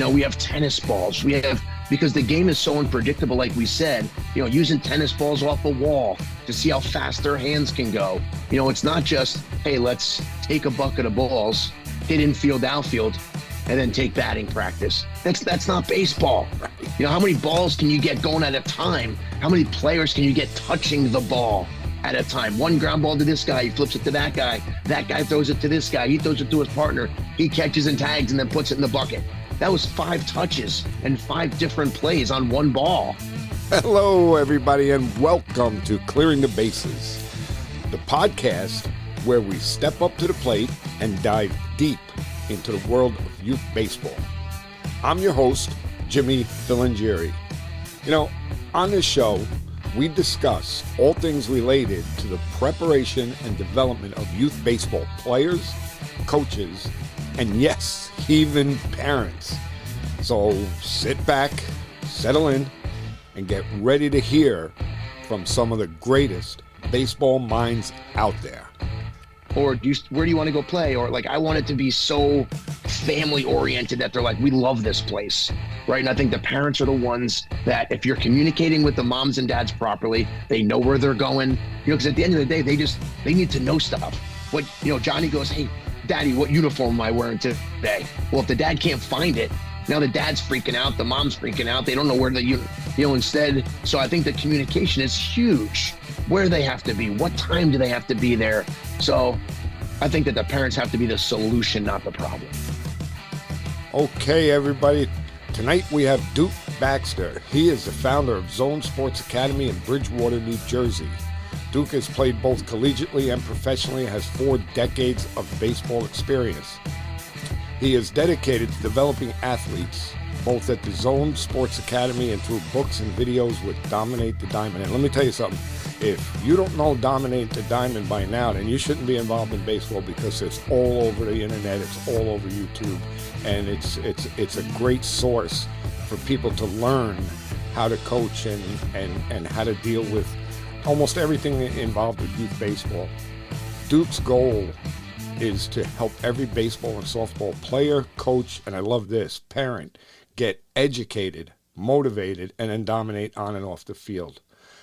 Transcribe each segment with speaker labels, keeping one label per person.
Speaker 1: We have tennis balls. Because the game is so unpredictable, like we said, using tennis balls off the wall to see how fast their hands can go. It's not just, hey, let's take a bucket of balls, hit infield, outfield, and then take batting practice. That's not baseball. How many balls can you get going at a time? How many players can you get touching the ball at a time? One ground ball to this guy, he flips it to that guy throws it to this guy, he throws it to his partner, he catches and tags and then puts it in the bucket. That was 5 touches and 5 different plays on one ball.
Speaker 2: Hello, everybody, and welcome to Clearing the Bases, the podcast where we step up to the plate and dive deep into the world of youth baseball. I'm your host, Jimmy Filangieri. On this show, we discuss all things related to the preparation and development of youth baseball players, coaches, and yes, even parents. So sit back, settle in, and get ready to hear from some of the greatest baseball minds out there.
Speaker 1: Or where do you want to go play? Or I want it to be so family oriented that they're like, we love this place, right? And I think the parents are the ones that if you're communicating with the moms and dads properly, they know where they're going, because at the end of the day, they need to know stuff. But, Johnny goes, hey, Daddy, what uniform am I wearing today? Well, if the dad can't find it, now the dad's freaking out, the mom's freaking out. They don't know where instead. So I think the communication is huge. Where they have to be, what time do they have to be there? So I think that the parents have to be the solution, not the problem.
Speaker 2: Okay, everybody. Tonight we have Duke Baxter. He is the founder of Zone Sports Academy in Bridgewater, New Jersey. Duke has played both collegiately and professionally and has 4 decades of baseball experience. He is dedicated to developing athletes, both at the Zone Sports Academy and through books and videos with Dominate the Diamond. And let me tell you something, if you don't know Dominate the Diamond by now, then you shouldn't be involved in baseball, because it's all over the internet, it's all over YouTube, and it's a great source for people to learn how to coach and how to deal with almost everything involved with youth baseball. Duke's goal is to help every baseball and softball player, coach, and I love this, parent, get educated, motivated, and then dominate on and off the field.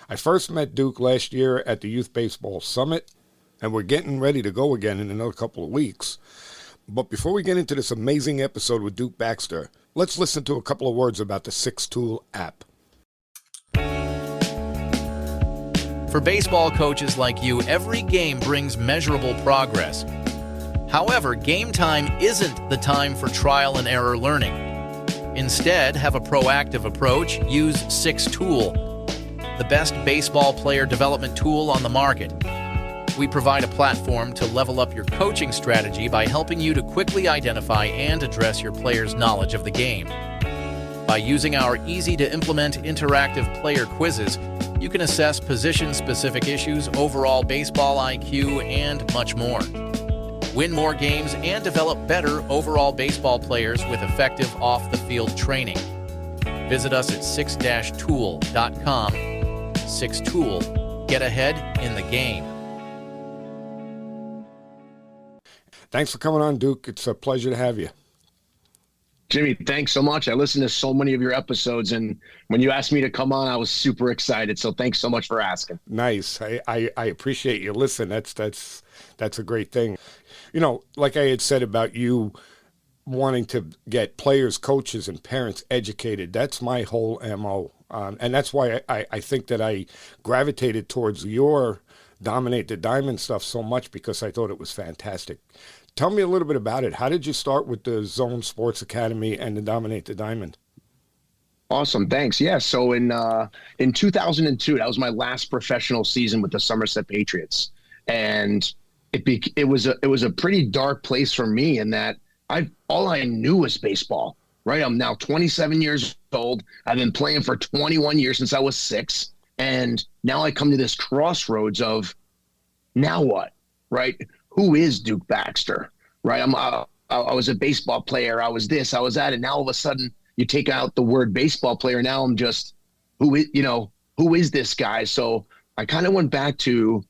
Speaker 2: I first met Duke last year at the Youth Baseball Summit, and we're getting ready to go again in another couple of weeks. But before we get into this amazing episode with Duke Baxter, let's listen to a couple of words about the 6-Tool app.
Speaker 3: For baseball coaches like you, every game brings measurable progress. However, game time isn't the time for trial and error learning. Instead, have a proactive approach. Use 6-Tool, the best baseball player development tool on the market. We provide a platform to level up your coaching strategy by helping you to quickly identify and address your players' knowledge of the game. By using our easy-to-implement interactive player quizzes, you can assess position-specific issues, overall baseball IQ, and much more. Win more games and develop better overall baseball players with effective off-the-field training. Visit us at 6-tool.com. 6-Tool. Get ahead in the game.
Speaker 2: Thanks for coming on, Duke. It's a pleasure to have you.
Speaker 1: Jimmy, thanks so much. I listened to so many of your episodes, and when you asked me to come on, I was super excited. So thanks so much for asking.
Speaker 2: Nice. I appreciate you. Listen, that's a great thing. Like I had said about you wanting to get players, coaches, and parents educated, that's my whole MO. And that's why I think that I gravitated towards your Dominate the Diamond stuff so much, because I thought it was fantastic. Tell me a little bit about it. How did you start with the Zone Sports Academy and the Dominate the Diamond?
Speaker 1: Awesome. Thanks. Yeah. So in 2002, that was my last professional season with the Somerset Patriots. And it was a pretty dark place for me in that all I knew was baseball, right? I'm now 27 years old. I've been playing for 21 years since I was 6. And now I come to this crossroads of now what, right? Who is Duke Baxter, right? I was a baseball player. I was this, I was that. And now all of a sudden you take out the word baseball player. Now I'm just, who is this guy? So I kind of went back to,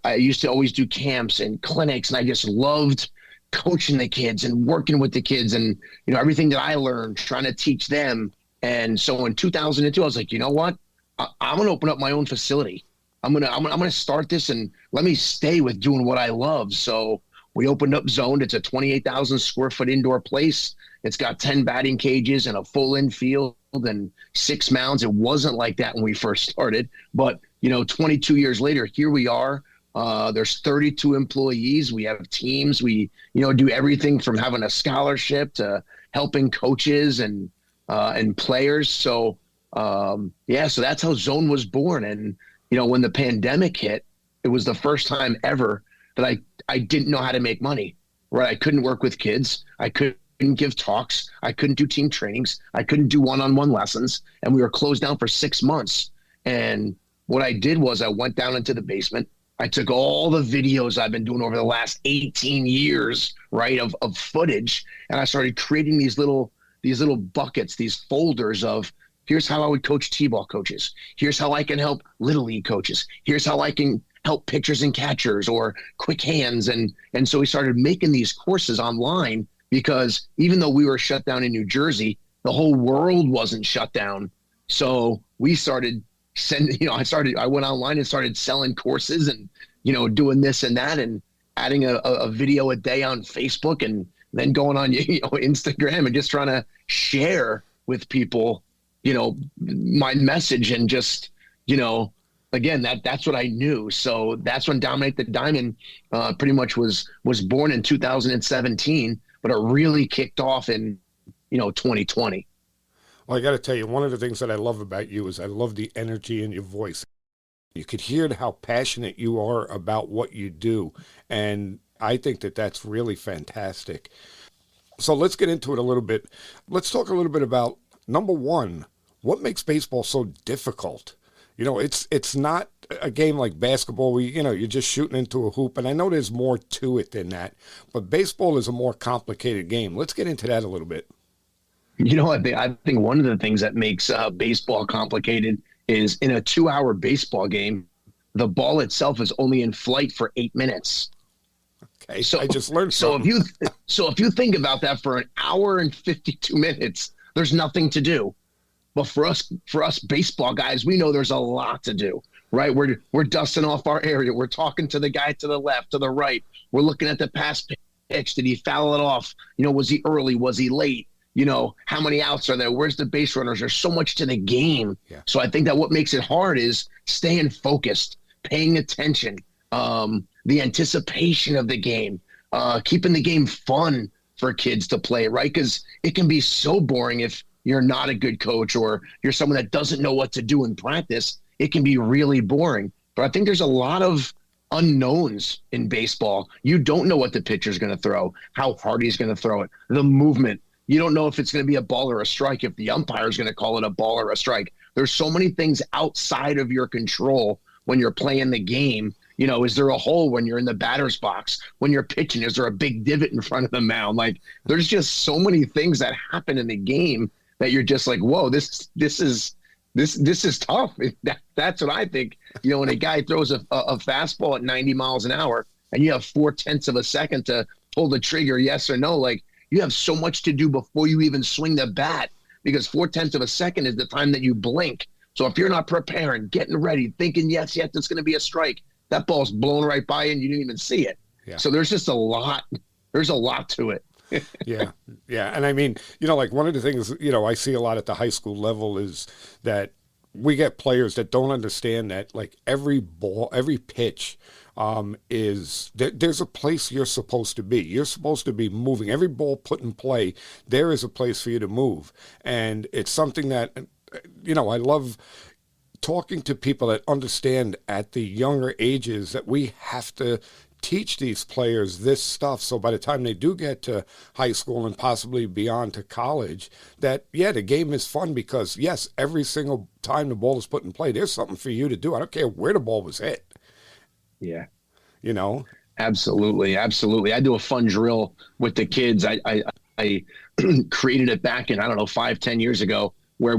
Speaker 1: I used to always do camps and clinics, and I just loved coaching the kids and working with the kids and, everything that I learned, trying to teach them. And so in 2002, I was like, you know what? I'm going to open up my own facility. I'm gonna start this and let me stay with doing what I love. So we opened up Zoned. It's a 28,000 square foot indoor place. It's got 10 batting cages and a full infield and 6 mounds. It wasn't like that when we first started, but 22 years later, here we are. There's 32 employees. We have teams. We, do everything from having a scholarship to helping coaches and players. So, so that's how Zone was born. And, when the pandemic hit, it was the first time ever that I didn't know how to make money, right? I couldn't work with kids. I couldn't give talks. I couldn't do team trainings. I couldn't do one-on-one lessons. And we were closed down for 6 months. And what I did was I went down into the basement. I took all the videos I've been doing over the last 18 years, right, of footage. And I started creating these little buckets, these folders of, here's how I would coach T-ball coaches. Here's how I can help Little League coaches. Here's how I can help pitchers and catchers or quick hands. And so we started making these courses online because even though we were shut down in New Jersey, the whole world wasn't shut down. So we started sending, I went online and started selling courses and, doing this and that and adding a video a day on Facebook and then going on, Instagram and just trying to share with people my message and just, again, that's what I knew. So that's when Dominate the Diamond pretty much was born in 2017, but it really kicked off in, 2020.
Speaker 2: Well, I got to tell you, one of the things that I love about you is I love the energy in your voice. You could hear how passionate you are about what you do. And I think that that's really fantastic. So let's get into it a little bit. Let's talk a little bit about, number one, what makes baseball so difficult? It's not a game like basketball where, you're just shooting into a hoop. And I know there's more to it than that. But baseball is a more complicated game. Let's get into that a little bit.
Speaker 1: I think one of the things that makes baseball complicated is in a 2-hour baseball game, the ball itself is only in flight for 8 minutes.
Speaker 2: Okay, so I just learned something.
Speaker 1: If you think about that for an hour and 52 minutes, there's nothing to do. But for us baseball guys, we know there's a lot to do, right? We're dusting off our area. We're talking to the guy to the left, to the right. We're looking at the past pitch. Did he foul it off? Was he early? Was he late? How many outs are there? Where's the base runners? There's so much to the game. Yeah. So I think that what makes it hard is staying focused, paying attention, the anticipation of the game, keeping the game fun for kids to play, right? Because it can be so boring if you're not a good coach or you're someone that doesn't know what to do in practice. It can be really boring. But I think there's a lot of unknowns in baseball. You don't know what the pitcher's going to throw, how hard he's going to throw it, the movement. You don't know if it's going to be a ball or a strike, if the umpire is going to call it a ball or a strike. There's so many things outside of your control when you're playing the game. Is there a hole when you're in the batter's box? When you're pitching, is there a big divot in front of the mound? Like, there's just so many things that happen in the game that you're just like, whoa, this is tough. That's what I think. When a guy throws a fastball at 90 miles an hour and you have 0.4 of a second to pull the trigger, yes or no, like, you have so much to do before you even swing the bat because 0.4 of a second is the time that you blink. So if you're not preparing, getting ready, thinking, yes, it's going to be a strike, that ball's blown right by you and you didn't even see it. Yeah. So there's just a lot to it.
Speaker 2: Yeah. And I mean, like one of the things, I see a lot at the high school level is that we get players that don't understand that like every ball, every pitch, there's a place you're supposed to be. You're supposed to be moving. Every ball put in play, there is a place for you to move. And it's something that, I love talking to people that understand at the younger ages that we have to teach these players this stuff. So by the time they do get to high school and possibly beyond to college, that, the game is fun because, yes, every single time the ball is put in play, there's something for you to do. I don't care where the ball was hit.
Speaker 1: Yeah.
Speaker 2: Absolutely.
Speaker 1: I do a fun drill with the kids. I created it back in, 5-10 years ago where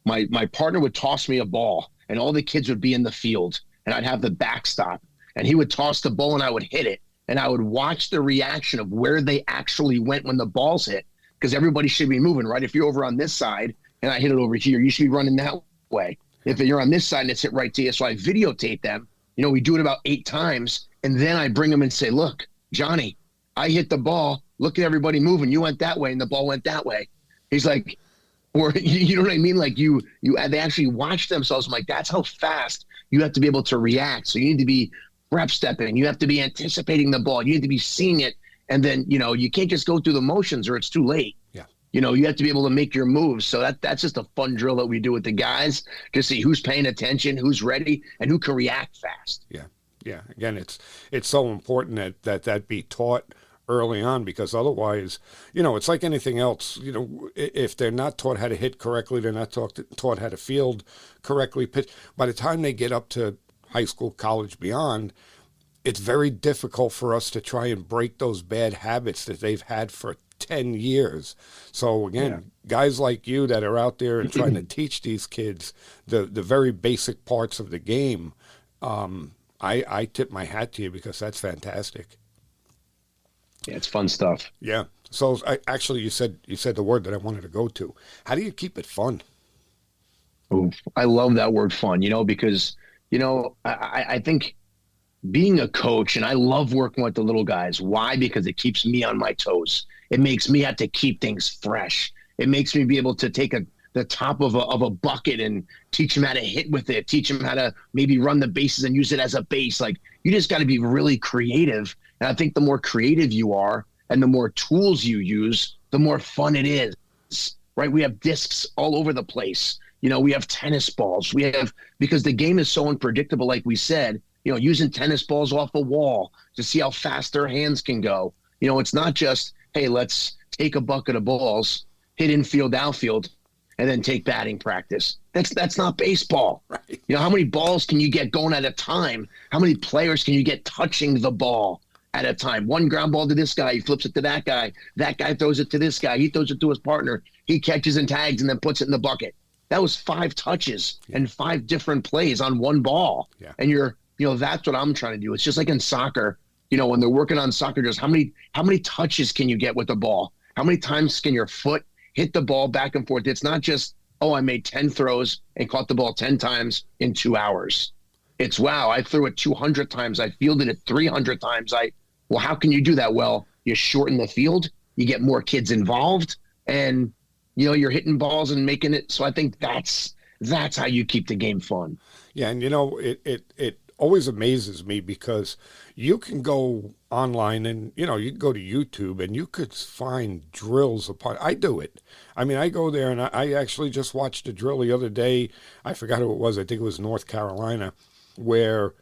Speaker 1: my partner would toss me a ball and all the kids would be in the field and I'd have the backstop and he would toss the ball and I would hit it. and I would watch the reaction of where they actually went when the ball's hit, because everybody should be moving, right? If you're over on this side and I hit it over here, you should be running that way. If you're on this side and it's hit right to you, so I videotape them. We do it about 8 times, and then I bring them and say, look, Johnny, I hit the ball. Look at everybody moving. You went that way, and the ball went that way. He's like, or you know what I mean? Like they actually watch themselves. I'm like, that's how fast you have to be able to react. So you need to be prep stepping. You have to be anticipating the ball. You need to be seeing it. And then, you can't just go through the motions or it's too late.
Speaker 2: Yeah.
Speaker 1: You have to be able to make your moves. So that's just a fun drill that we do with the guys to see who's paying attention, who's ready, and who can react fast.
Speaker 2: Yeah. Yeah. Again, it's so important that be taught early on, because otherwise, it's like anything else. If they're not taught how to hit correctly, they're not taught how to field correctly, pitch. By the time they get up to high school, college, beyond, it's very difficult for us to try and break those bad habits that they've had for 10 years. So again, guys like you that are out there and trying to teach these kids the very basic parts of the game, I tip my hat to you, because that's fantastic.
Speaker 1: Yeah, it's fun stuff.
Speaker 2: Yeah. So you said the word that I wanted to go to. How do you keep it fun?
Speaker 1: Ooh, I love that word fun, because, I think being a coach, and I love working with the little guys. Why? Because it keeps me on my toes. It makes me have to keep things fresh. It makes me be able to take the top of a bucket and teach them how to hit with it, teach them how to maybe run the bases and use it as a base. Like, you just got to be really creative. And I think the more creative you are and the more tools you use, the more fun it is, right? We have discs all over the place. We have tennis balls. Because the game is so unpredictable, like we said, using tennis balls off a wall to see how fast their hands can go. It's not just, hey, let's take a bucket of balls, hit infield, outfield, and then take batting practice. That's not baseball.
Speaker 2: Right.
Speaker 1: How many balls can you get going at a time? How many players can you get touching the ball at a time? One ground ball to this guy, he flips it to that guy. That guy throws it to this guy. He throws it to his partner. He catches and tags and then puts it in the bucket. That was 5 touches and 5 different plays on one ball.
Speaker 2: Yeah.
Speaker 1: And that's what I'm trying to do. It's just like in soccer, when they're working on soccer drills, how many touches can you get with the ball? How many times can your foot hit the ball back and forth? It's not just, I made 10 throws and caught the ball 10 times in 2 hours. It's, wow, I threw it 200 times. I fielded it 300 times. Well, how can you do that? Well, you shorten the field, you get more kids involved, and, you're hitting balls and making it. So I think that's how you keep the game fun.
Speaker 2: Yeah. And, it always amazes me, because you can go online and, you can go to YouTube and you could find drills apart. I do it. I mean, I go there and I actually just watched a drill the other day. I forgot who it was. I think it was North Carolina, where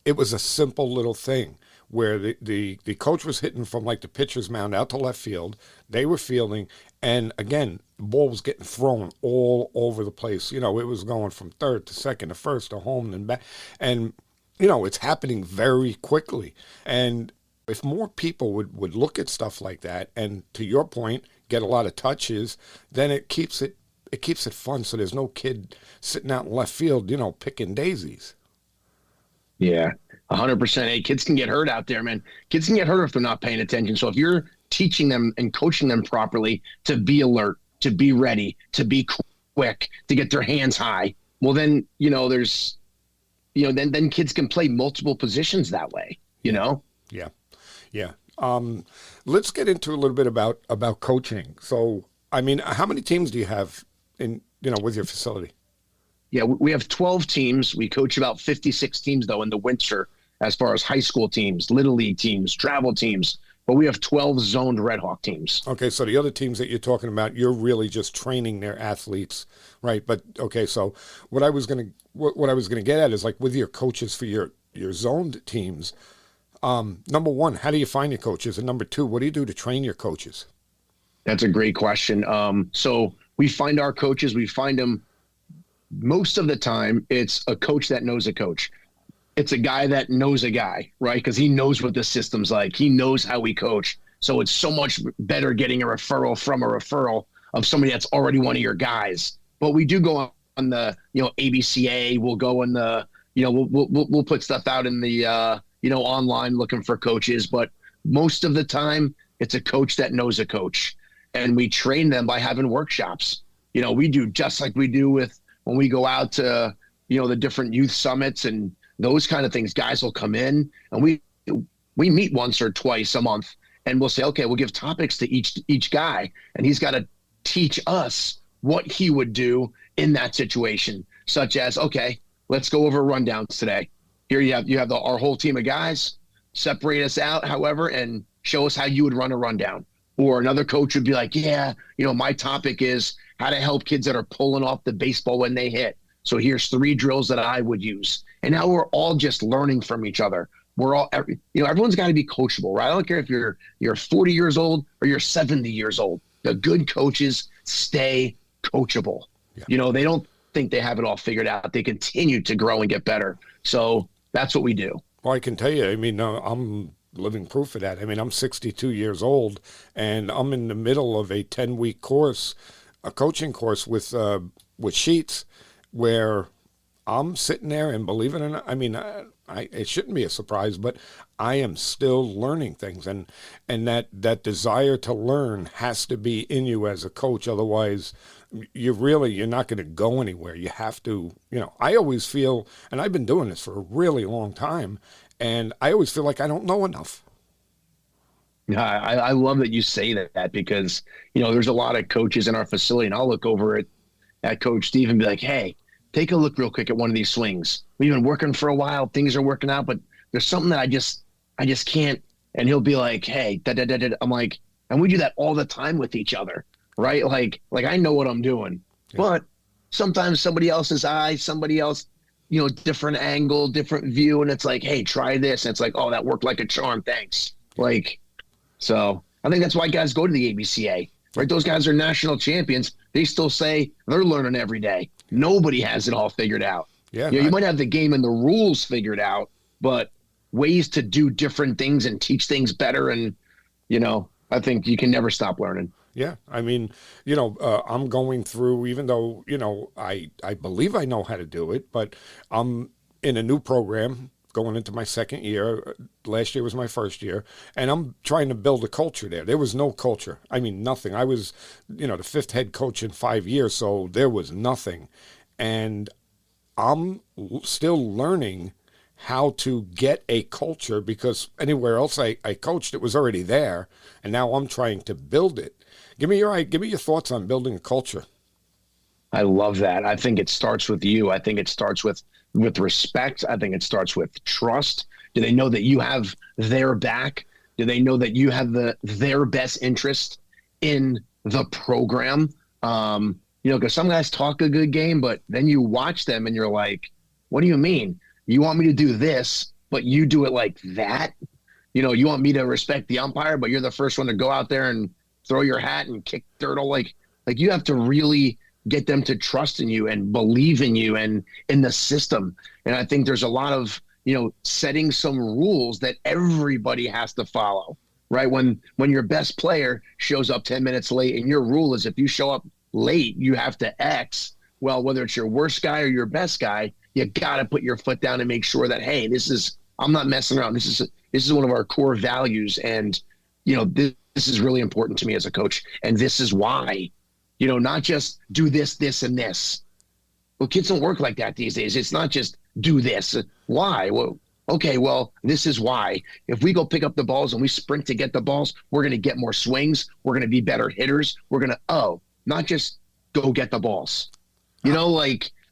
Speaker 2: it was a simple little thing where the coach was hitting from like the pitcher's mound out to left field. They were fielding. And again, the ball was getting thrown all over the place. It was going from third to second to first to home and back. And it's happening very quickly. And if more people would look at stuff like that, and to your point, get a lot of touches, then it keeps it fun. So there's no kid sitting out in left field, picking daisies.
Speaker 1: Yeah, 100%. Hey, kids can get hurt out there, man. Kids can get hurt if they're not paying attention. So if you're teaching them and coaching them properly to be alert, to be ready, to be quick, to get their hands high, well, then, there's, then kids can play multiple positions that way, Yeah.
Speaker 2: Yeah. Let's get into a little bit about coaching. So, I mean, how many teams do you have with your facility?
Speaker 1: Yeah, we have 12 teams. We coach about 56 teams, though, in the winter, as far as high school teams, little league teams, travel teams. But we have 12 zoned Red Hawk teams.
Speaker 2: Okay, so the other teams that you're talking about, you're really just training their athletes, right? But okay, so what I was gonna get at is, like, with your coaches for your zoned teams. Number one, how do you find your coaches? And number two, what do you do to train your coaches?
Speaker 1: That's a great question. So we find our coaches. We find them most of the time. It's a coach that knows a coach. It's a guy that knows a guy, right? Because he knows what the system's like. He knows how we coach. So it's so much better getting a referral from a referral of somebody that's already one of your guys. But we do go on the, ABCA. We'll go on the, we'll put stuff out in the, online looking for coaches. But most of the time it's a coach that knows a coach, and we train them by having workshops. We do just like we do with when we go out to, the different youth summits and those kind of things. Guys will come in and we meet once or twice a month, and we'll say, okay, we'll give topics to each guy, and he's got to teach us what he would do in that situation, such as, okay, let's go over rundowns today. Here you have our whole team of guys, separate us out, however, and show us how you would run a rundown. Or another coach would be like, yeah, my topic is how to help kids that are pulling off the baseball when they hit. So here's 3 drills that I would use. And now we're all just learning from each other. We're all, everyone's got to be coachable, right? I don't care if you're 40 years old or you're 70 years old. The good coaches stay coachable. Yeah. They don't think they have it all figured out. They continue to grow and get better. So that's what we do.
Speaker 2: Well, I can tell you, I'm living proof of that. I'm 62 years old, and I'm in the middle of a 10-week course, a coaching course with Sheets, where I'm sitting there, and believe it or not, it shouldn't be a surprise, but I am still learning things, and that desire to learn has to be in you as a coach. Otherwise, you're not going to go anywhere. You have to, I always feel, and I've been doing this for a really long time, and I always feel like I don't know enough.
Speaker 1: Yeah, I love that you say that because, there's a lot of coaches in our facility, and I'll look over at Coach Steve and be like, hey, take a look real quick at one of these swings. We've been working for a while. Things are working out, but there's something that I just can't. And he'll be like, hey, I'm like, and we do that all the time with each other, right? Like I know what I'm doing, but sometimes somebody else's eye, somebody else, different angle, different view. And it's like, hey, try this. And it's like, oh, that worked like a charm. Thanks. So I think that's why guys go to the ABCA, right? Those guys are national champions. They still say they're learning every day. Nobody has it all figured out. Yeah, you might have the game and the rules figured out, but ways to do different things and teach things better. And, I think you can never stop learning.
Speaker 2: Yeah. I'm going through, even though, I believe I know how to do it, but I'm in a new program going into my second year. Last year was my first year, and I'm trying to build a culture there. There was no culture. Nothing. I was, the 5th head coach in 5 years, so there was nothing. And I'm still learning how to get a culture, because anywhere else I coached, it was already there, and now I'm trying to build it. Give me your thoughts on building a culture.
Speaker 1: I love that. I think it starts with you. I think it starts with respect. I think it starts with trust. Do they know that you have their back? Do they know that you have their best interest in the program? Because some guys talk a good game, but then you watch them and you're like, what do you mean? You want me to do this, but you do it like that? You want me to respect the umpire, but you're the first one to go out there and throw your hat and kick dirt. Like you have to really get them to trust in you and believe in you and in the system. And I think there's a lot of, setting some rules that everybody has to follow, right? When your best player shows up 10 minutes late and your rule is if you show up late, you have to X. Well, whether it's your worst guy or your best guy, you got to put your foot down and make sure that, hey, I'm not messing around. This is one of our core values. And, this is really important to me as a coach. And this is why. Not just do this, this, and this. Well, kids don't work like that these days. It's not just do this. Why? Well, okay, this is why. If we go pick up the balls and we sprint to get the balls, we're going to get more swings. We're going to be better hitters. We're going to, not just go get the balls.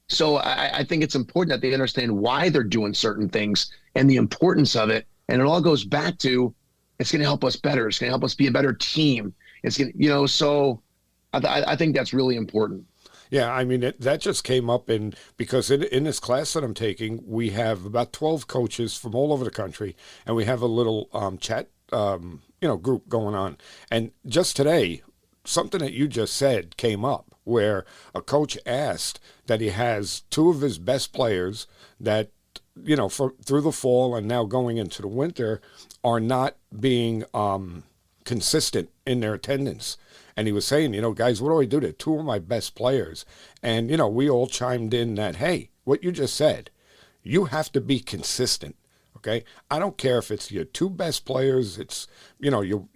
Speaker 1: So I think it's important that they understand why they're doing certain things and the importance of it. And it all goes back to, it's going to help us better. It's going to help us be a better team. It's going to, so I think that's really important.
Speaker 2: Yeah, that just came up because in this class that I'm taking, we have about 12 coaches from all over the country, and we have a little chat, group going on. And just today, something that you just said came up where a coach asked that he has 2 of his best players that, through the fall and now going into the winter are not being consistent in their attendance. And he was saying, guys, what do I do to 2 of my best players? And, we all chimed in that, hey, what you just said, you have to be consistent, Okay, I don't care if it's your two best players, it's your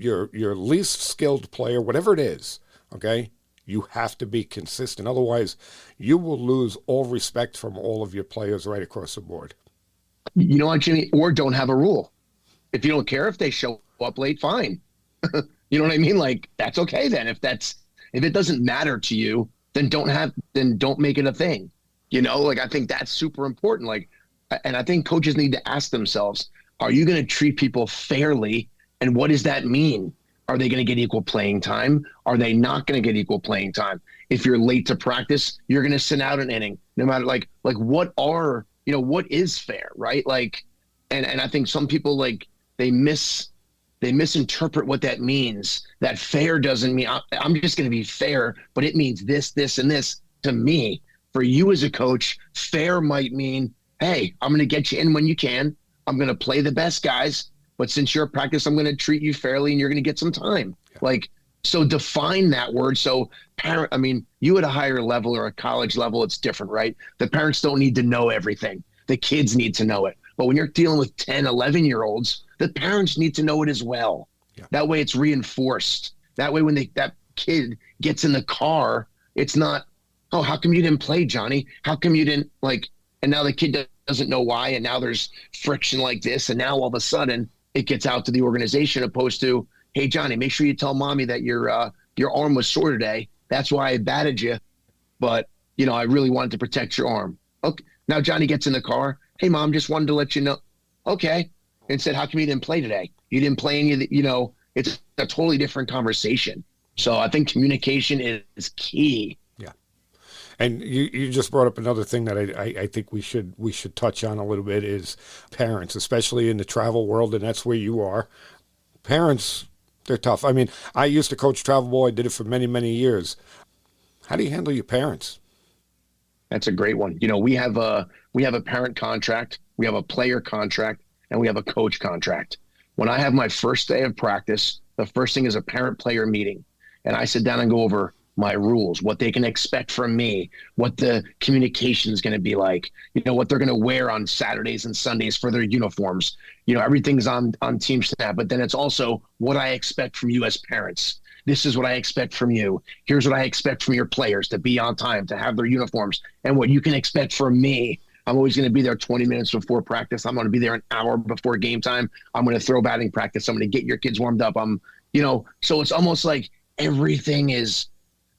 Speaker 2: least skilled player, whatever it is. Okay, you have to be consistent. Otherwise, you will lose all respect from all of your players right across the board.
Speaker 1: You know what, Jimmy? Or don't have a rule. If you don't care if they show up late, fine. You know what I mean? Like, that's okay then. If it doesn't matter to you, then don't make it a thing. Like, I think that's super important. Like, and I think coaches need to ask themselves, are you going to treat people fairly? And what does that mean? Are they going to get equal playing time? Are they not going to get equal playing time? If you're late to practice, you're going to sit out an inning, no matter like what is fair, right? Like, and I think some people they misinterpret what that means. That fair doesn't mean I'm just going to be fair, but it means this, this, and this to me. For you as a coach, fair might mean, hey, I'm going to get you in when you can. I'm going to play the best guys, but since you're at practice, I'm going to treat you fairly and you're going to get some time. Yeah. So define that word. So you at a higher level or a college level, it's different, right? The parents don't need to know everything. The kids need to know it. But when you're dealing with 10, 11-year-olds, the parents need to know it as well. Yeah. That way it's reinforced. That way when that kid gets in the car, it's not, oh, how come you didn't play, Johnny? How come you didn't and now the kid doesn't know why, and now there's friction like this, and now all of a sudden it gets out to the organization opposed to, hey, Johnny, make sure you tell mommy that your arm was sore today. That's why I batted you, but I really wanted to protect your arm. Okay, now Johnny gets in the car. Hey, Mom, just wanted to let you know. Okay, and said, how come you didn't play today? You didn't play any of the, it's a totally different conversation. So I think communication is key.
Speaker 2: And you just brought up another thing that I think we should touch on a little bit is parents, especially in the travel world, and that's where you are. Parents, they're tough. I mean, I used to coach travel ball. I did it for many, many years. How do you handle your parents?
Speaker 1: That's a great one. We have a parent contract, we have a player contract, and we have a coach contract. When I have my first day of practice, the first thing is a parent-player meeting, and I sit down and go over my rules, what they can expect from me, what the communication is going to be like, what they're going to wear on Saturdays and Sundays for their uniforms. Everything's on Team Snap, but then it's also what I expect from you as parents. This is what I expect from you. Here's what I expect from your players: to be on time, to have their uniforms, and what you can expect from me. I'm always going to be there 20 minutes before practice. I'm going to be there an hour before game time. I'm going to throw batting practice. I'm going to get your kids warmed up. So it's almost like everything is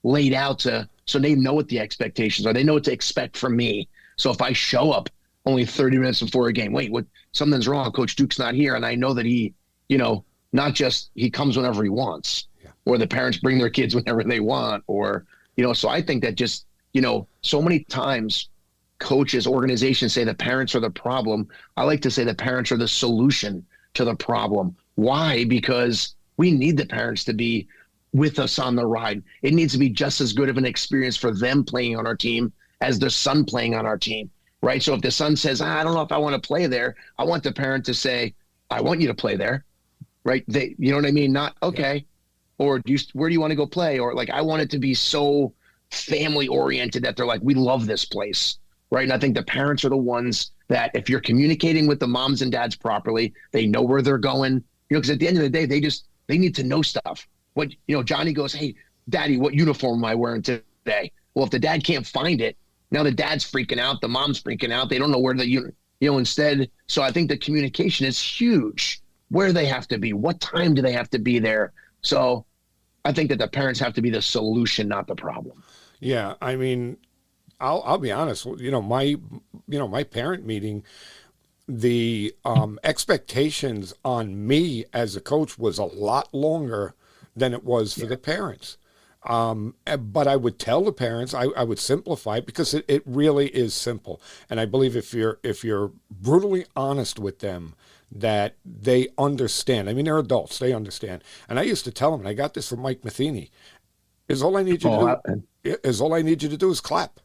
Speaker 1: laid out so they know what the expectations are. They know what to expect from me. So if I show up only 30 minutes before a game, wait, something's wrong. Coach Duke's not here. And I know that he, not just he comes whenever he wants, or the parents bring their kids whenever they want, or, so I think that just, so many times coaches, organizations say the parents are the problem. I like to say the parents are the solution to the problem. Why? Because we need the parents to be with us on the ride. It needs to be just as good of an experience for them playing on our team as their son playing on our team, right? So if the son says, I don't know if I want to play there, I want the parent to say, I want you to play there, right? You know what I mean? Not, okay. Yeah. Or where do you want to go play? Or I want it to be so family oriented that they're like, we love this place, right? And I think the parents are the ones that if you're communicating with the moms and dads properly, they know where they're going, because at the end of the day, they need to know stuff. What, Johnny goes, hey, Daddy, what uniform am I wearing today? Well, if the dad can't find it, now the dad's freaking out, the mom's freaking out. They don't know where instead. So I think the communication is huge. Where they have to be, what time do they have to be there? So I think that the parents have to be the solution, not the problem.
Speaker 2: Yeah. I mean, I'll be honest, my parent meeting, the expectations on me as a coach was a lot longer than it was for the parents. But I would tell the parents, I would simplify it because it really is simple. And I believe if you're brutally honest with them, that they understand. I mean, they're adults, they understand. And I used to tell them, and I got this from Mike Matheny, all I need you to do is clap.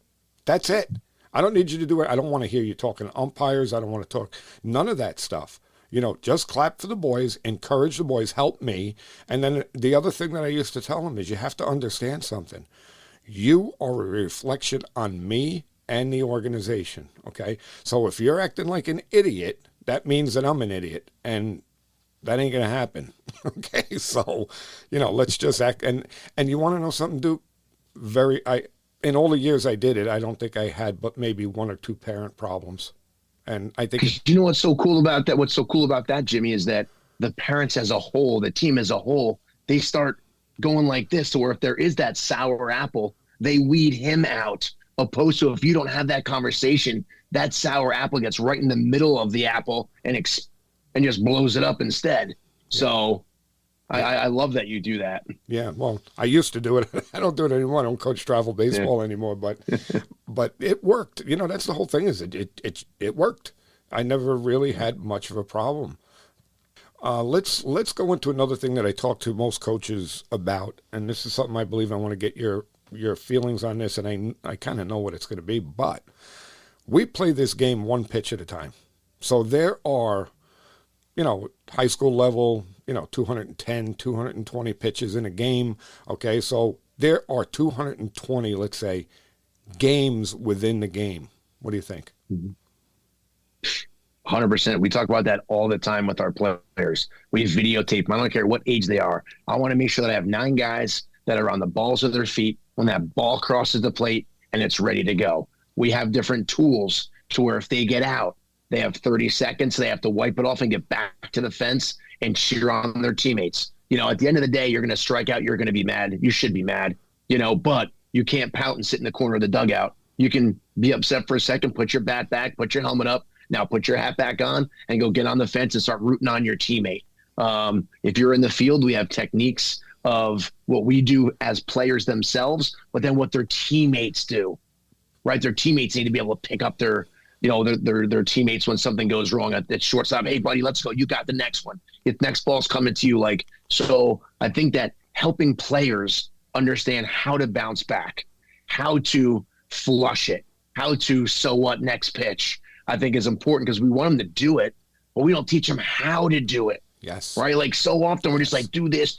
Speaker 2: That's it. I don't need you to do it. I don't want to hear you talking to umpires. I don't want to talk none of that stuff. Just clap for the boys, encourage the boys, help me. And then the other thing that I used to tell them is you have to understand something. You are a reflection on me and the organization, okay? So if you're acting like an idiot, that means that I'm an idiot, and that ain't going to happen. Okay, so, let's just act. And you want to know something, Duke? In all the years I did it, I don't think I had but maybe one or two parent problems. And I think
Speaker 1: you know what's so cool about that? What's so cool about that, Jimmy, is that the parents as a whole, the team as a whole, they start going like this. Or if there is that sour apple, they weed him out. Opposed to if you don't have that conversation, that sour apple gets right in the middle of the apple and just blows it up instead. Yeah. So I love that you do that.
Speaker 2: Yeah, well, I used to do it. I don't do it anymore. I don't coach travel baseball anymore, but it worked. That's the whole thing. Is it worked. I never really had much of a problem. Let's go into another thing that I talk to most coaches about, and this is something I believe I want to get your feelings on this, and I kind of know what it's going to be, but we play this game one pitch at a time. So there are, high school level, 210, 220 pitches in a game. Okay, so there are 220, let's say, games within the game. What do you think?
Speaker 1: 100%. We talk about that all the time with our players. We videotape them. I don't care what age they are. I want to make sure that I have 9 guys that are on the balls of their feet when that ball crosses the plate and it's ready to go. We have different tools to where if they get out, they have 30 seconds. They have to wipe it off and get back to the fence and cheer on their teammates. At the end of the day, you're going to strike out. You're going to be mad. You should be mad, but you can't pout and sit in the corner of the dugout. You can be upset for a second, put your bat back, put your helmet up. Now put your hat back on and go get on the fence and start rooting on your teammate. If you're in the field, we have techniques of what we do as players themselves, but then what their teammates do, right? Their teammates need to be able to pick up their teammates when something goes wrong at shortstop. Hey, buddy, let's go. You got the next one. If next ball's coming to you, so I think that helping players understand how to bounce back, how to flush it, how to so what next pitch, I think is important because we want them to do it, but we don't teach them how to do it.
Speaker 2: Yes.
Speaker 1: Right? So often we're just like, do this.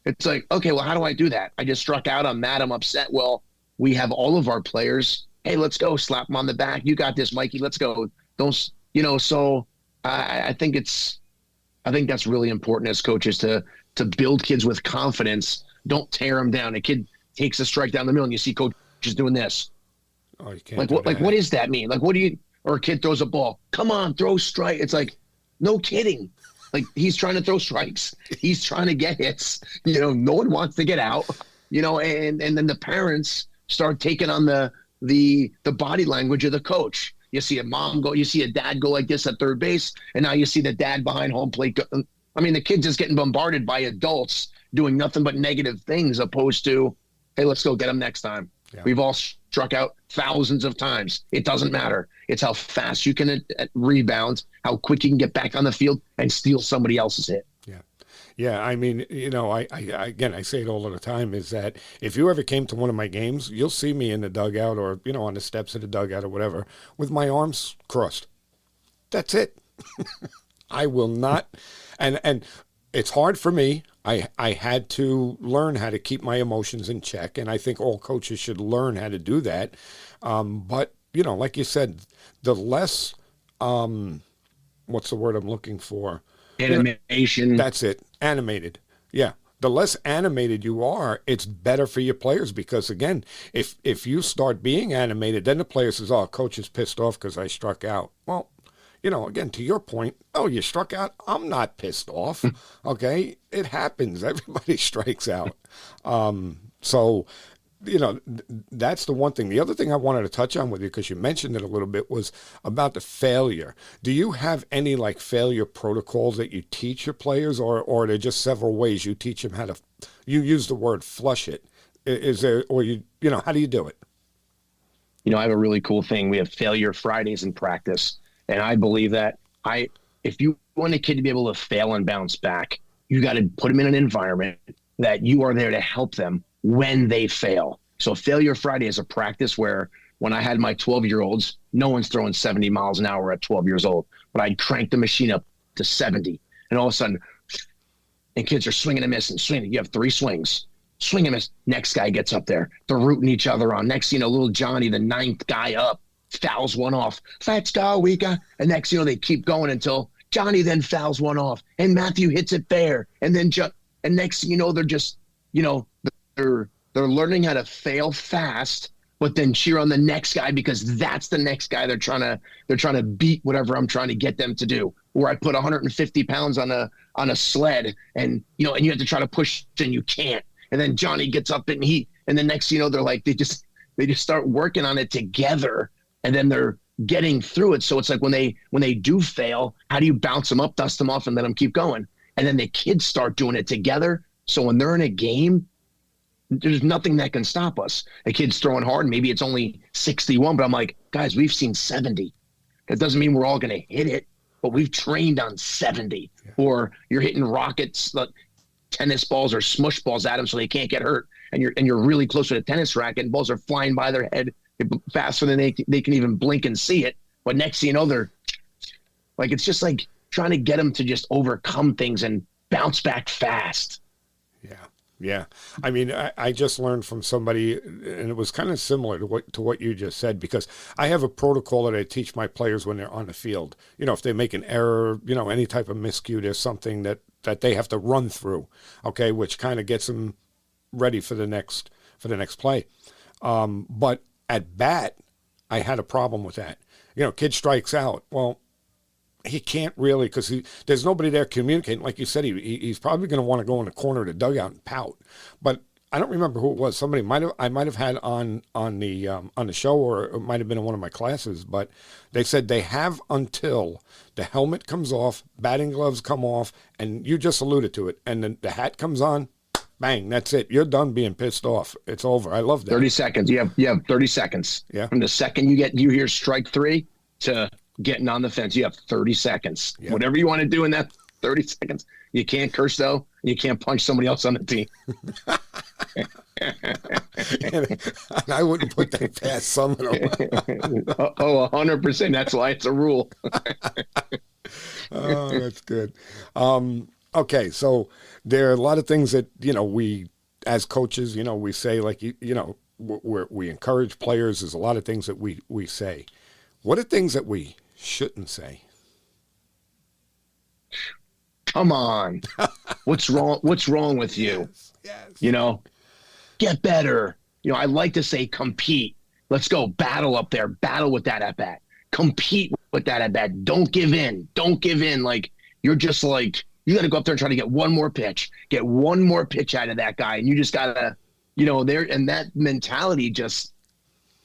Speaker 1: It's like, okay, well, how do I do that? I just struck out. I'm mad. I'm upset. Well, we have all of our players. Hey, let's go. Slap them on the back. You got this, Mikey. Let's go. Don't, so I think that's really important as coaches to build kids with confidence. Don't tear them down. A kid takes a strike down the middle and you see coaches doing this.
Speaker 2: Oh, you can't
Speaker 1: what does that mean? Or a kid throws a ball. Come on, throw strike. It's like, no kidding. He's trying to throw strikes. He's trying to get hits. No one wants to get out. And then the parents start taking on the body language of the coach. You see a mom go, you see a dad go like this at third base, and now you see the dad behind home plate. The kid's just getting bombarded by adults doing nothing but negative things, opposed to, hey, let's go get him next time. Yeah. We've all struck out thousands of times. It doesn't matter. It's how fast you can rebound, how quick you can get back on the field and steal somebody else's hit.
Speaker 2: Yeah. Yeah. I say it all the time is that if you ever came to one of my games, you'll see me in the dugout or, on the steps of the dugout or whatever with my arms crossed. That's it. I will not. And it's hard for me. I had to learn how to keep my emotions in check, and I think all coaches should learn how to do that. But, like you said, the less, what's the word I'm looking for?
Speaker 1: Animation.
Speaker 2: That's it. Animated. Yeah. The less animated you are, it's better for your players because, again, if you start being animated, then the player says, oh, coach is pissed off because I struck out. Well, again, to your point, oh, you struck out. I'm not pissed off. Okay. It happens. Everybody strikes out. So, that's the one thing. The other thing I wanted to touch on with you, because you mentioned it a little bit, was about the failure. Do you have any failure protocols that you teach your players, or are there just several ways you teach them how to, you use the word flush it. Is there, or how do you do it?
Speaker 1: I have a really cool thing. We have failure Fridays in practice. And I believe that if you want a kid to be able to fail and bounce back, you got to put them in an environment that you are there to help them when they fail. So Failure Friday is a practice where when I had my 12-year-olds, no one's throwing 70 miles an hour at 12 years old, but I'd crank the machine up to 70. And all of a sudden, and kids are swinging and missing, swinging. You have 3 swings. Swing and miss. Next guy gets up there. They're rooting each other on. Next, little Johnny, the 9th guy up, fouls one off. Let's go, we got. And next, they keep going until Johnny then fouls one off, and Matthew hits it fair, and then and next thing you know, they're just, they're learning how to fail fast, but then cheer on the next guy because that's the next guy they're trying to beat whatever I'm trying to get them to do. Or I put 150 pounds on a sled, and you have to try to push and you can't. And then Johnny gets up and the next they're like they just start working on it together, and then they're getting through it. So it's like when they do fail, how do you bounce them up, dust them off, and let them keep going? And then the kids start doing it together. So when they're in a game, there's nothing that can stop us. A kid's throwing hard, maybe it's only 61, but I'm like, guys, we've seen 70. That doesn't mean we're all going to hit it, but we've trained on 70. Yeah. Or you're hitting rockets, like tennis balls or smush balls at them so they can't get hurt. And you're really close to the tennis racket, and balls are flying by their head faster than they can even blink and see it. But next thing you know, they're like, it's just like trying to get them to just overcome things and bounce back fast.
Speaker 2: Yeah. I mean, I just learned from somebody, and it was kind of similar to what you just said, because I have a protocol that I teach my players when they're on the field. If they make an error, any type of miscue, there's something that they have to run through, okay, which kind of gets them ready for the next play. But at bat, I had a problem with that. Kid strikes out. Well, he can't really, because there's nobody there communicating. Like you said, he's probably going to want to go in the corner of the dugout and pout. But I don't remember who it was. Somebody I might have had on the show, or it might have been in one of my classes. But they said they have until the helmet comes off, batting gloves come off, and you just alluded to it, and then the hat comes on. Bang, that's it. You're done being pissed off. It's over. I love that.
Speaker 1: 30 seconds. You have 30 seconds.
Speaker 2: Yeah.
Speaker 1: From the second you hear strike 3 to getting on the fence, you have 30 seconds. Yeah. Whatever you want to do in that 30 seconds. You can't curse, though. You can't punch somebody else on the team.
Speaker 2: and I wouldn't put that past some of them.
Speaker 1: 100%. That's why it's a rule.
Speaker 2: Oh, that's good. Okay, so there are a lot of things that, we, as coaches, we say, like, we encourage players. There's a lot of things that we say. What are things that we shouldn't say?
Speaker 1: Come on. What's wrong? What's wrong with you?
Speaker 2: Yes.
Speaker 1: Get better. I like to say compete. Let's go battle up there. Battle with that at bat. Compete with that at bat. Don't give in. Don't give in. Like, you're just like, you got to go up there and try to get one more pitch. Get one more pitch out of that guy. And you just got to, and that mentality just,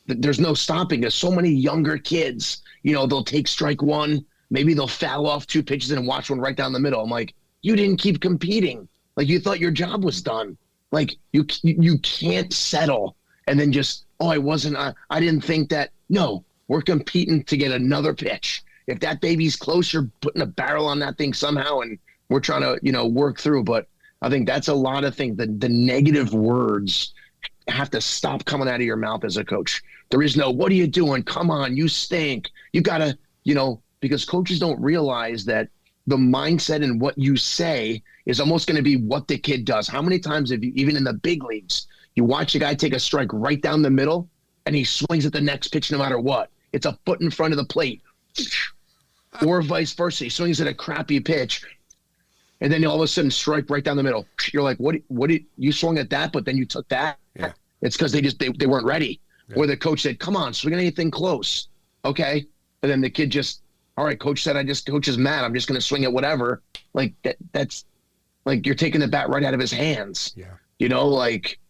Speaker 1: there's no stopping. There's so many younger kids, they'll take strike 1. Maybe they'll foul off 2 pitches and watch one right down the middle. I'm like, you didn't keep competing. Like, you thought your job was done. Like, you can't settle and then just, I didn't think that. No, we're competing to get another pitch. If that baby's close, you're putting a barrel on that thing somehow, and we're trying to, work through. But I think that's a lot of things. The negative words have to stop coming out of your mouth as a coach. There is no, what are you doing? Come on, you stink. You got to, because coaches don't realize that the mindset and what you say is almost going to be what the kid does. How many times have you, even in the big leagues, you watch a guy take a strike right down the middle and he swings at the next pitch no matter what? It's a foot in front of the plate. Or vice versa. He swings at a crappy pitch and then all of a sudden strike right down the middle. You're like, what did you swung at that, but then you took that?
Speaker 2: Yeah.
Speaker 1: It's because they weren't ready. Yeah. Or the coach said, come on, swing at anything close. Okay. And then the kid just, all right, coach said, coach is mad. I'm just going to swing at whatever. Like that's like, you're taking the bat right out of his hands.
Speaker 2: Yeah.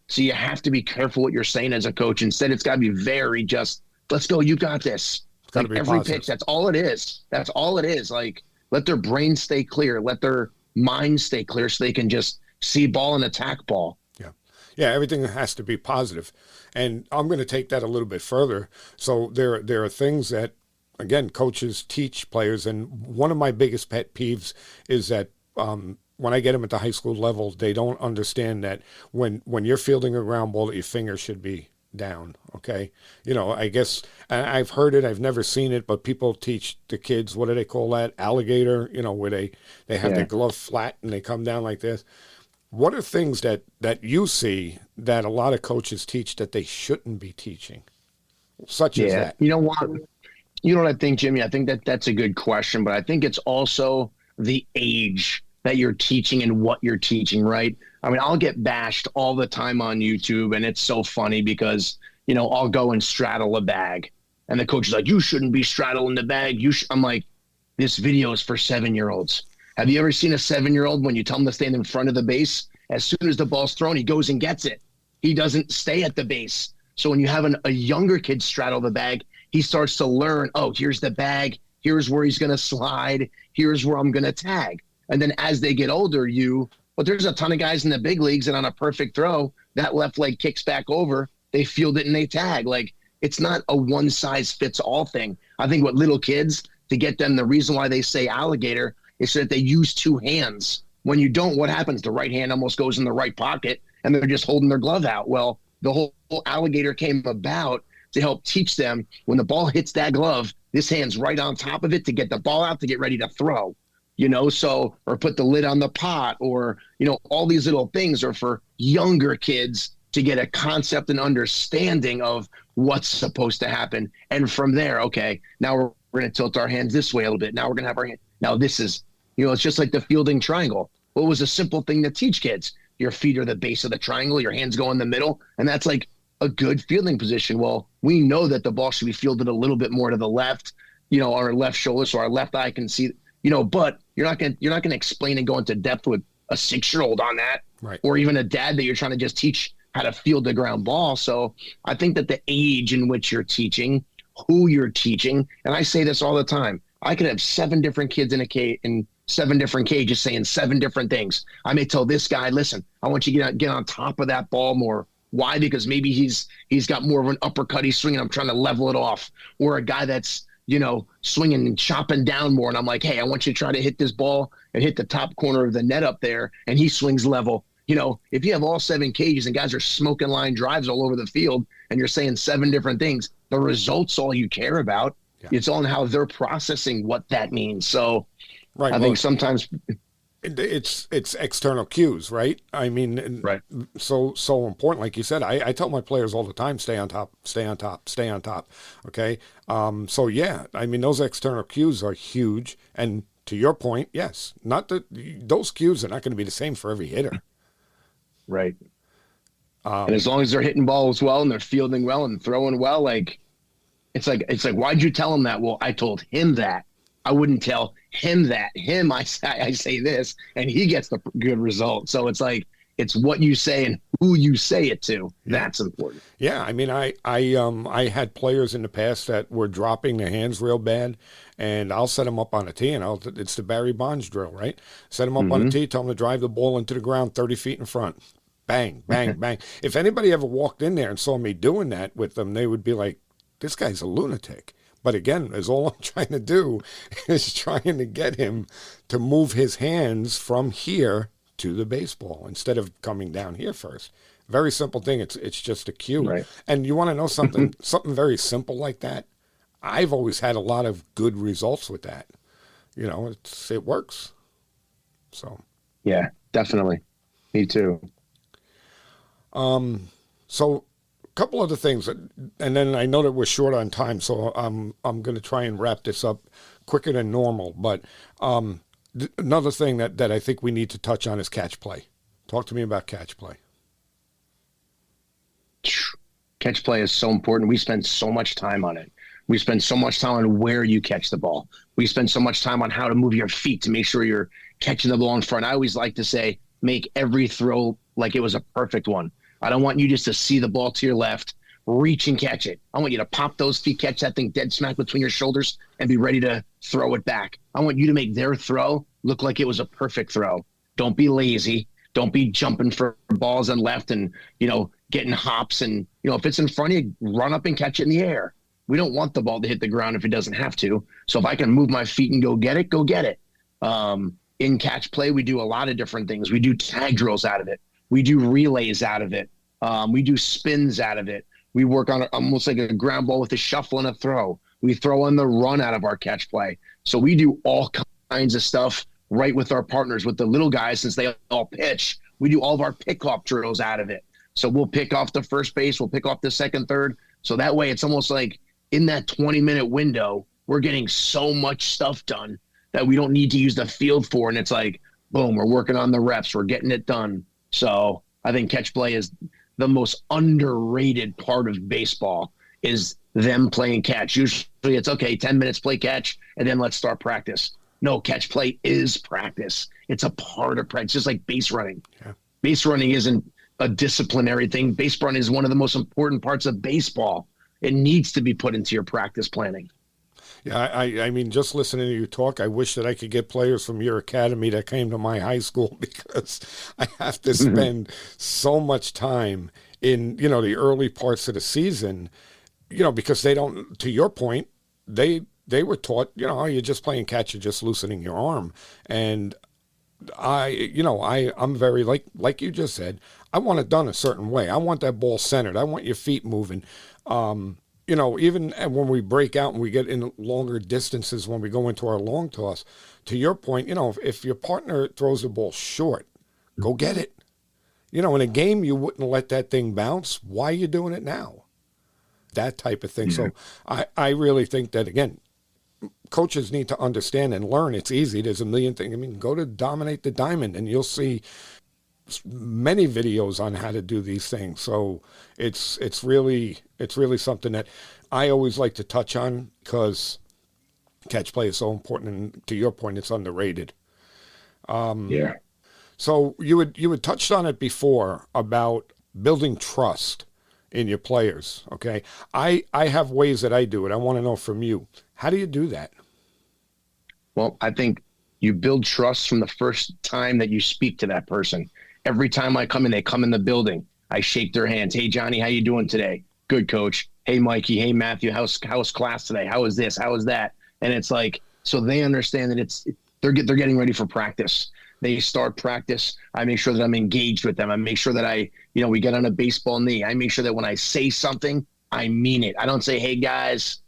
Speaker 1: So you have to be careful what you're saying as a coach. Instead, it's got to be very just, let's go. You got this.
Speaker 2: It's got to be
Speaker 1: every
Speaker 2: positive.
Speaker 1: pitch. That's all it is. That's all it is. Like, let their brain stay clear. Let their mind stay clear so they can just see ball and attack ball.
Speaker 2: Yeah, everything has to be positive. And I'm going to take that a little bit further. So there are things that, again, coaches teach players. And one of my biggest pet peeves is that when I get them at the high school level, they don't understand that when you're fielding a ground ball, that your finger should be down, okay? I guess I've heard it, I've never seen it, but people teach the kids, what do they call that? Alligator, where they have their glove flat and they come down like this. What are things that you see that a lot of coaches teach that they shouldn't be teaching, such as that?
Speaker 1: You know what? You know what I think, Jimmy? I think that that's a good question, but I think it's also the age that you're teaching and what you're teaching, right? I mean, I'll get bashed all the time on YouTube, and it's so funny because, I'll go and straddle a bag, and the coach is like, "You shouldn't be straddling the bag." I'm like, this video is for 7-year-olds. Have you ever seen a 7-year-old when you tell him to stand in front of the base? As soon as the ball's thrown, he goes and gets it. He doesn't stay at the base. So when you have a younger kid straddle the bag, he starts to learn, oh, here's the bag. Here's where he's going to slide. Here's where I'm going to tag. And then as they get older, but there's a ton of guys in the big leagues, and on a perfect throw, that left leg kicks back over. They field it and they tag. Like, it's not a one size fits all thing. I think what little kids, to get them, the reason why they say alligator is so that they use two hands. When you don't, what happens? The right hand almost goes in the right pocket and they're just holding their glove out. Well, the whole alligator came about to help teach them when the ball hits that glove, this hand's right on top of it to get the ball out to get ready to throw, or put the lid on the pot, or, all these little things are for younger kids to get a concept and understanding of what's supposed to happen. And from there, okay, now we're going to tilt our hands this way a little bit. Now we're going to have our hand. Now this is, it's just like the fielding triangle. What was a simple thing to teach kids? Your feet are the base of the triangle, your hands go in the middle, and that's like a good fielding position. Well, we know that the ball should be fielded a little bit more to the left, our left shoulder, so our left eye can see, but you're not going to explain and go into depth with a 6-year-old on that,
Speaker 2: right?
Speaker 1: Or even a dad that you're trying to just teach how to field the ground ball. So I think that the age in which you're teaching, who you're teaching, and I say this all the time, I could have 7 different kids in a cage, in 7 different cages saying 7 different things. I may tell this guy, listen, I want you to get on top of that ball more. Why? Because maybe he's got more of an uppercut he's swinging. I'm trying to level it off. Or a guy that's, swinging and chopping down more. And I'm like, hey, I want you to try to hit this ball and hit the top corner of the net up there. And he swings level. If you have all 7 cages and guys are smoking line drives all over the field and you're saying 7 different things, the result's all you care about. Yeah. It's all in how they're processing what that means. So
Speaker 2: right,
Speaker 1: I think sometimes
Speaker 2: it's external cues, right? I mean,
Speaker 1: right.
Speaker 2: So important. Like you said, I tell my players all the time, stay on top, stay on top, stay on top. Okay. So yeah, I mean, those external cues are huge. And to your point, yes, not that those cues are not going to be the same for every hitter.
Speaker 1: Right. And as long as they're hitting balls well and they're fielding well and throwing well, it's like, why'd you tell him that? Well, I told him that. I wouldn't tell him that. I say this, and he gets the good result. So it's like, it's what you say and who you say it to. Yeah. That's important.
Speaker 2: Yeah. I mean, I had players in the past that were dropping their hands real bad, and I'll set them up on a tee, and it's the Barry Bonds drill, right? Set them up on a tee, tell them to drive the ball into the ground 30 feet in front. Bang, bang, bang. If anybody ever walked in there and saw me doing that with them, they would be like, this guy's a lunatic. But again, as all I'm trying to do is trying to get him to move his hands from here to the baseball instead of coming down here first. Very simple thing. It's just a cue.
Speaker 1: Right.
Speaker 2: And you want to know something, something very simple like that? I've always had a lot of good results with that. It works. So.
Speaker 1: Yeah, definitely. Me too.
Speaker 2: So a couple other things, and then I know that we're short on time, so I'm going to try and wrap this up quicker than normal. But another thing that I think we need to touch on is catch play. Talk to me about catch play.
Speaker 1: Catch play is so important. We spend so much time on it. We spend so much time on where you catch the ball. We spend so much time on how to move your feet to make sure you're catching the ball in front. I always like to say, make every throw like it was a perfect one. I don't want you just to see the ball to your left, reach and catch it. I want you to pop those feet, catch that thing dead smack between your shoulders, and be ready to throw it back. I want you to make their throw look like it was a perfect throw. Don't be lazy. Don't be jumping for balls on left and, getting hops. And, if it's in front of you, run up and catch it in the air. We don't want the ball to hit the ground if it doesn't have to. So if I can move my feet and go get it, go get it. In catch play, we do a lot of different things. We do tag drills out of it. We do relays out of it. We do spins out of it. We work on almost like a ground ball with a shuffle and a throw. We throw on the run out of our catch play. So we do all kinds of stuff right with our partners, with the little guys, since they all pitch. We do all of our pick-off drills out of it. So we'll pick off the first base. We'll pick off the second, third. So that way it's almost like in that 20-minute window, we're getting so much stuff done that we don't need to use the field for. And it's like, boom, we're working on the reps. We're getting it done. So I think catch play is the most underrated part of baseball, is them playing catch. Usually it's okay, 10 minutes play catch, and then let's start practice. No, catch play is practice. It's a part of practice, just like base running. Yeah. Base running isn't a disciplinary thing. Base running is one of the most important parts of baseball. It needs to be put into your practice planning.
Speaker 2: Yeah, I mean, just listening to you talk, I wish that I could get players from your academy that came to my high school, because I have to spend so much time in, the early parts of the season, because they don't, to your point, they were taught, you're just playing catch, you're just loosening your arm. And I'm very, like you just said, I want it done a certain way. I want that ball centered. I want your feet moving. Even when we break out and we get in longer distances, when we go into our long toss, to your point, if your partner throws the ball short, go get it. In a game, you wouldn't let that thing bounce. Why are you doing it now? That type of thing. So I really think that, again, coaches need to understand and learn. It's easy. There's a million things. I mean, go to Dominate the Diamond and you'll see many videos on how to do these things. So it's really something that I always like to touch on, because catch play is so important, and to your point, it's underrated. So you had touched on it before about building trust in your players. Okay, I have ways that I do it. I want to know from you, how do you do that?
Speaker 1: Well, I think you build trust from the first time that you speak to that person. Every time I come in, they come in the building, I shake their hands. Hey, Johnny, how you doing today? Good, coach. Hey, Mikey. Hey, Matthew. How's class today? How is this? How is that? And it's like, so they understand that they're getting ready for practice. They start practice. I make sure that I'm engaged with them. I make sure that we get on a baseball knee. I make sure that when I say something, I mean it. I don't say, hey guys,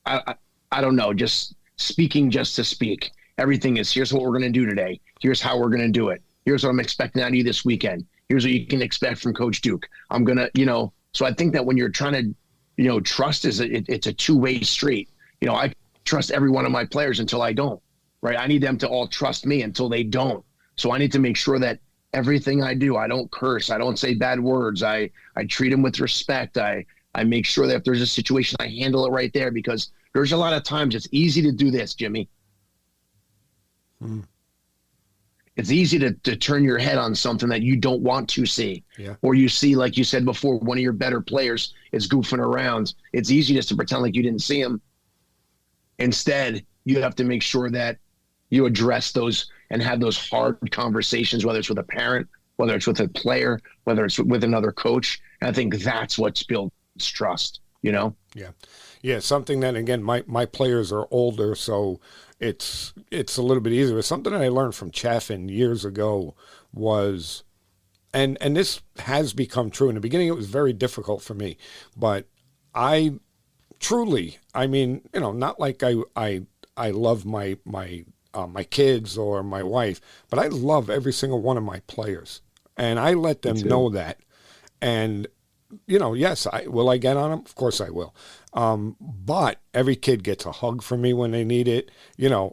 Speaker 1: I don't know, just speaking just to speak. Everything is, here's what we're going to do today. Here's how we're going to do it. Here's what I'm expecting out of you this weekend. Here's what you can expect from Coach Duke. I'm going to, so I think that when you're trying to, trust it's a two-way street. I trust every one of my players until I don't, right? I need them to all trust me until they don't. So I need to make sure that everything I do, I don't curse. I don't say bad words. I treat them with respect. I make sure that if there's a situation, I handle it right there, because there's a lot of times it's easy to do this, Jimmy. It's easy to turn your head on something that you don't want to see. Yeah. Or you see, like you said before, one of your better players is goofing around. It's easy just to pretend like you didn't see him. Instead, you have to make sure that you address those and have those hard conversations, whether it's with a parent, whether it's with a player, whether it's with another coach. And I think that's what builds trust, Yeah.
Speaker 2: Yeah, something that, again, my players are older, so it's a little bit easier. But something that I learned from Chaffin years ago was, and this has become true. In the beginning, it was very difficult for me, but I truly, not like I love my kids or my wife, but I love every single one of my players, and I let them know that. And yes, will I get on them? Of course I will. But every kid gets a hug from me when they need it,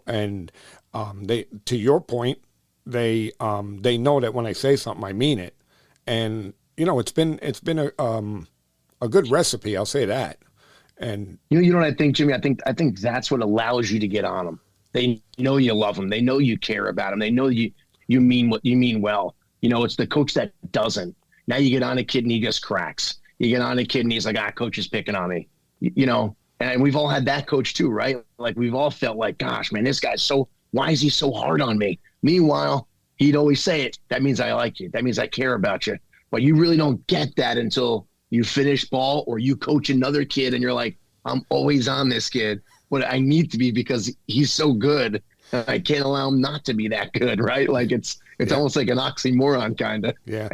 Speaker 2: and they, to your point, they know that when I say something, I mean it. And, it's been a good recipe. I'll say that. And
Speaker 1: you know what I think, Jimmy? I think that's what allows you to get on them. They know you love them. They know you care about them. They know you mean what you mean well. It's the coach that doesn't. Now you get on a kid and he just cracks. You get on a kid and he's like, coach is picking on me, and we've all had that coach too, right? Like we've all felt like, gosh, man, this guy's why is he so hard on me? Meanwhile, he'd always say it. That means I like you. That means I care about you. But you really don't get that until you finish ball or you coach another kid and you're like, I'm always on this kid, but I need to be because he's so good. I can't allow him not to be that good, right? Like it's almost like an oxymoron, kind of.
Speaker 2: Yeah.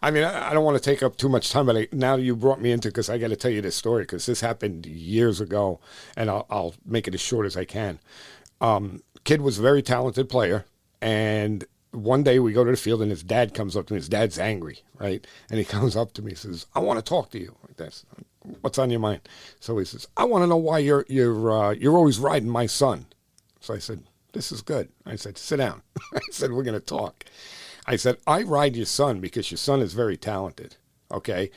Speaker 2: I mean, I don't want to take up too much time, but now you brought me into, because I got to tell you this story, because this happened years ago, and I'll make it as short as I can. Kid was a very talented player, and one day we go to the field, and his dad comes up to me. His dad's angry, right? And he comes up to me and says, I want to talk to you. Like this. What's on your mind? So he says, I want to know why you're always riding my son. So I said, this is good. I said, sit down. I said, we're going to talk. I said, I ride your son because your son is very talented. Okay.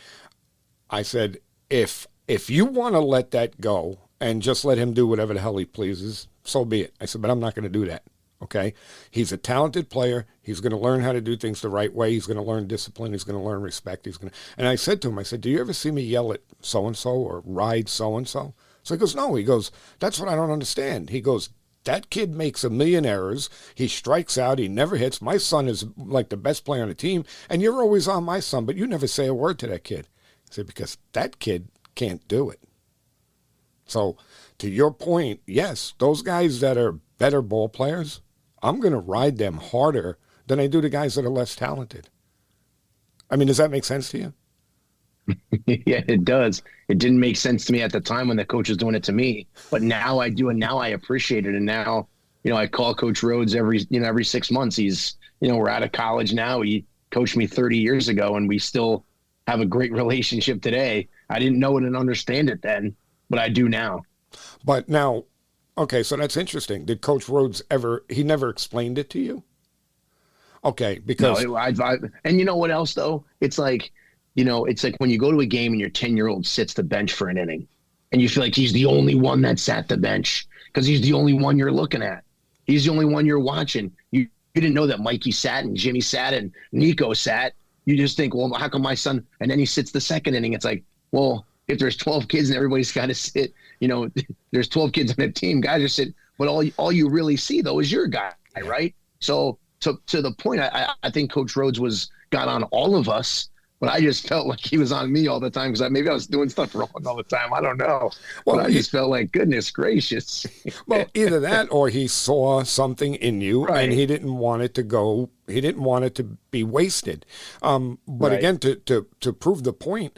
Speaker 2: I said, if you want to let that go and just let him do whatever the hell he pleases, so be it. I said, but I'm not going to do that. Okay. He's a talented player. He's going to learn how to do things the right way. He's going to learn discipline. He's going to learn respect. And I said to him, I said, do you ever see me yell at so-and-so or ride so-and-so? So he goes, no. He goes, that's what I don't understand. He goes, that kid makes a million errors. He strikes out. He never hits. My son is like the best player on the team, and you're always on my son, but you never say a word to that kid. I said, because that kid can't do it. So to your point, yes, those guys that are better ball players, I'm going to ride them harder than I do the guys that are less talented. I mean, does that make sense to you?
Speaker 1: Yeah, it does. It didn't make sense to me at the time when the coach was doing it to me, but now I do, and now I appreciate it. And now, I call Coach Rhodes every 6 months. He's, we're out of college now. He coached me 30 years ago, and we still have a great relationship today. I didn't know it and understand it then, but I do now.
Speaker 2: But now, okay, so that's interesting. Did Coach Rhodes he never explained it to you? Okay, because...
Speaker 1: No, and you know what else, though? It's like when you go to a game and your 10-year-old sits the bench for an inning, and you feel like he's the only one that sat the bench because he's the only one you're looking at. He's the only one you're watching. You didn't know that Mikey sat and Jimmy sat and Nico sat. You just think, well, how come my son? And then he sits the second inning. It's like, well, if there's 12 kids and everybody's got to sit, there's 12 kids on a team, guys are sitting. But all you really see, though, is your guy, right? So to the point, I think Coach Rhodes got on all of us, but I just felt like he was on me all the time because maybe I was doing stuff wrong all the time. I don't know. Well, but I just felt like, goodness gracious.
Speaker 2: Well, either that or he saw something in you, right, and he didn't want it to go. He didn't want it to be wasted. But right, again, to prove the point,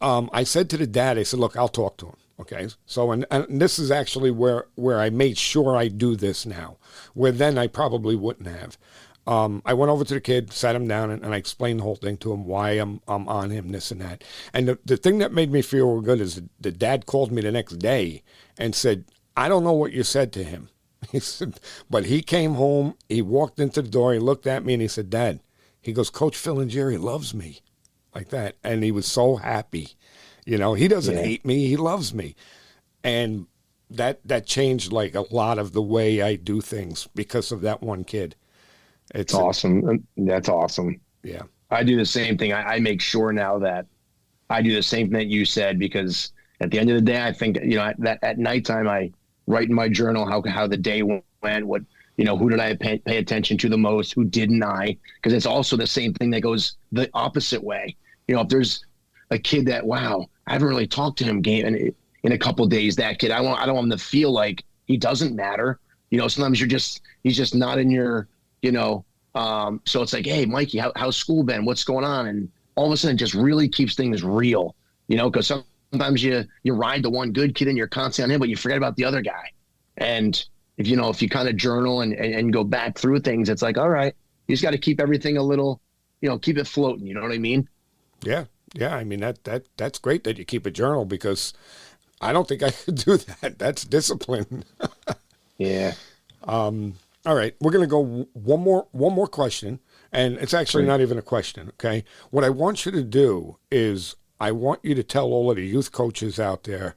Speaker 2: I said to the dad, I said, look, I'll talk to him. Okay. So, and this is actually where I made sure I do this now, where then I probably wouldn't have. I went over to the kid, sat him down, and I explained the whole thing to him, why I'm on him, this and that. And the thing that made me feel good is the dad called me the next day and said, I don't know what you said to him. He said, but he came home, he walked into the door, he looked at me, and he said, Dad, he goes, Coach Phil and Jerry loves me, like that. And he was so happy. He doesn't hate me, he loves me. And that changed like a lot of the way I do things because of that one kid.
Speaker 1: It's awesome. That's awesome.
Speaker 2: Yeah.
Speaker 1: I do the same thing. I make sure now that I do the same thing that you said, because at the end of the day, I think, that at nighttime, I write in my journal how the day went, what, who did I pay attention to the most, who didn't I? Because it's also the same thing that goes the opposite way. If there's a kid that, wow, I haven't really talked to him in a couple of days, that kid, I don't want him to feel like he doesn't matter. Sometimes he's just not in your, so it's like, hey, Mikey, how's school been? What's going on? And all of a sudden it just really keeps things real, because sometimes you ride the one good kid and you're constantly on him, but you forget about the other guy. And if you kind of journal and go back through things, it's like, all right, you just got to keep everything a little, keep it floating. You know what I mean?
Speaker 2: Yeah. Yeah. I mean, that's great that you keep a journal, because I don't think I could do that. That's discipline.
Speaker 1: Yeah.
Speaker 2: All right, we're going to go one more question, and it's actually not even a question, okay? What I want you to do is I want you to tell all of the youth coaches out there,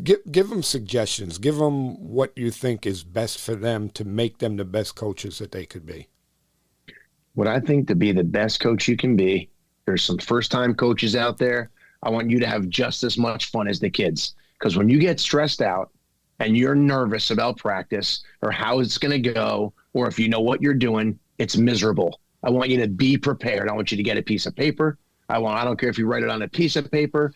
Speaker 2: give them suggestions, give them what you think is best for them to make them the best coaches that they could be.
Speaker 1: What I think to be the best coach you can be, there's some first-time coaches out there. I want you to have just as much fun as the kids, because when you get stressed out, and you're nervous about practice or how it's going to go, or if you know what you're doing, it's miserable. I want you to be prepared. I want you to get a piece of paper. I don't care if you write it on a piece of paper,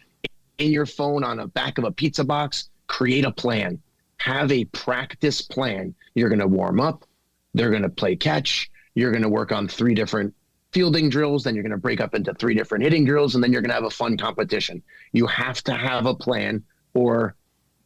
Speaker 1: in your phone, on the back of a pizza box, create a plan. Have a practice plan. You're going to warm up. They're going to play catch. You're going to work on 3 different fielding drills. Then you're going to break up into 3 different hitting drills. And then you're going to have a fun competition. You have to have a plan, or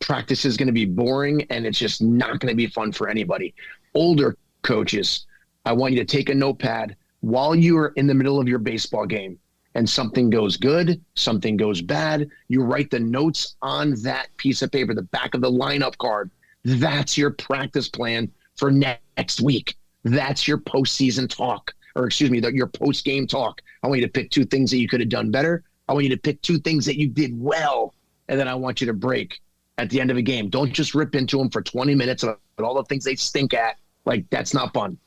Speaker 1: practice is going to be boring and it's just not going to be fun for anybody. Older coaches, I want you to take a notepad while you are in the middle of your baseball game and something goes good, something goes bad, you write the notes on that piece of paper, the back of the lineup card. That's your practice plan for next week. That's your postseason talk, or excuse me, your post-game talk. I want you to pick 2 things that you could have done better. I want you to pick 2 things that you did well, and then I want you to break at the end of a game. Don't just rip into them for 20 minutes about all the things they stink at. Like, that's not fun,